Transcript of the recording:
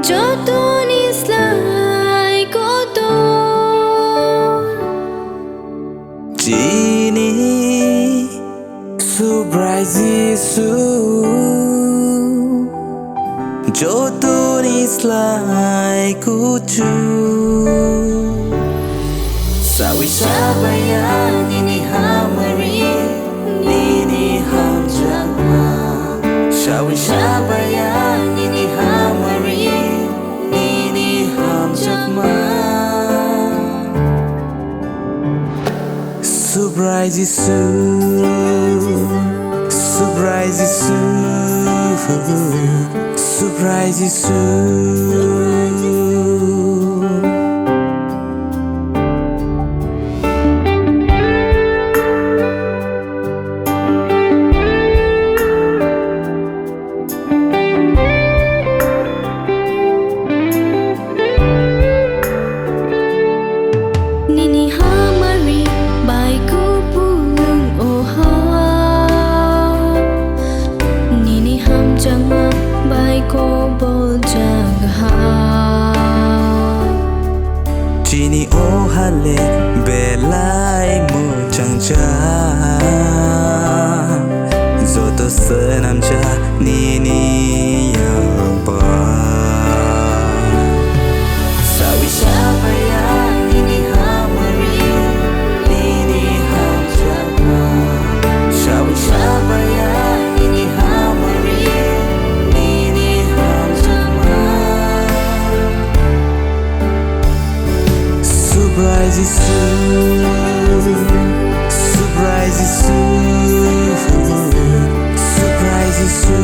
Jatuh ni selai kotor Jini surprise Yesu Jatuh ni selai kucu Sawi sabayan ini hamari Nini ham jangan Sawi sabayan ini hamari Nini ham jangan Surprise Yesu Surprise Yesu Surprise Yesu Nini hamari baiku pulung oha Nini ham janga baiko bol jagaha Jini ohale belai mu changcha Zoto senamcha nini yamba Sawi sabayan nini hamari Nini ham janga Sawi sabayan nini hamari Nini ham janga Surprise Yesu Surprise Yesu Surprise Yesu